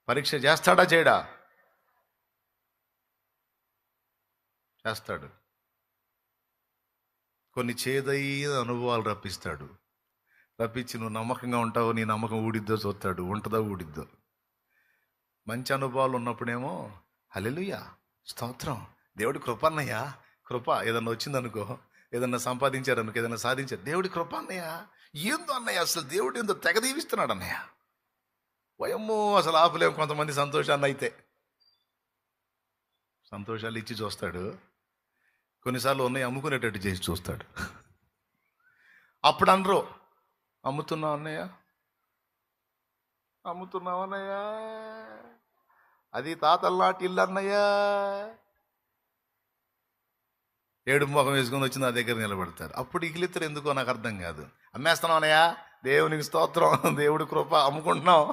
పరీక్ష చేస్తాడా చేయడా? చేస్తాడు. కొన్ని చేదైన అనుభవాలు రప్పిస్తాడు. రప్పించి నువ్వు నమ్మకంగా ఉంటావు, నీ నమ్మకం ఊడిద్దో చూస్తాడు, ఉంటుందో ఊడిద్దో. మంచి అనుభవాలు ఉన్నప్పుడేమో హల్లెలూయా, స్తోత్రం, దేవుడి కృప అన్నయ్య, కృప. ఏదన్నా వచ్చిందనుకో, ఏదన్నా సంపాదించారనుకో, ఏదన్నా సాధించారు, దేవుడి కృప అన్నయ్య, ఏందో అన్నయ్య, అసలు దేవుడు ఏందో తెగ దీవిస్తున్నాడు అన్నయ్య. వయమ్మో, అసలు ఆపులేము. కొంతమంది సంతోషాన్ని అయితే సంతోషాలు ఇచ్చి చూస్తాడు, కొన్నిసార్లు ఉన్నాయి అమ్ముకునేటట్టు చేసి చూస్తాడు. అప్పుడు అనరు, అమ్ముతున్నావు అన్నయ్య, అమ్ముతున్నావు అన్నయ్య, అది తాతల్లాంటి ఇల్లు అన్నయ్య. ఏడు మొఖం వేసుకొని వచ్చి నా దగ్గర నిలబడతారు. అప్పుడు ఇగిలిత్తరు ఎందుకో నాకు అర్థం కాదు. అమ్మేస్తున్నావు అన్నయ్య, దేవునికి స్తోత్రం, దేవుడి కృప, అమ్ముకుంటున్నాం.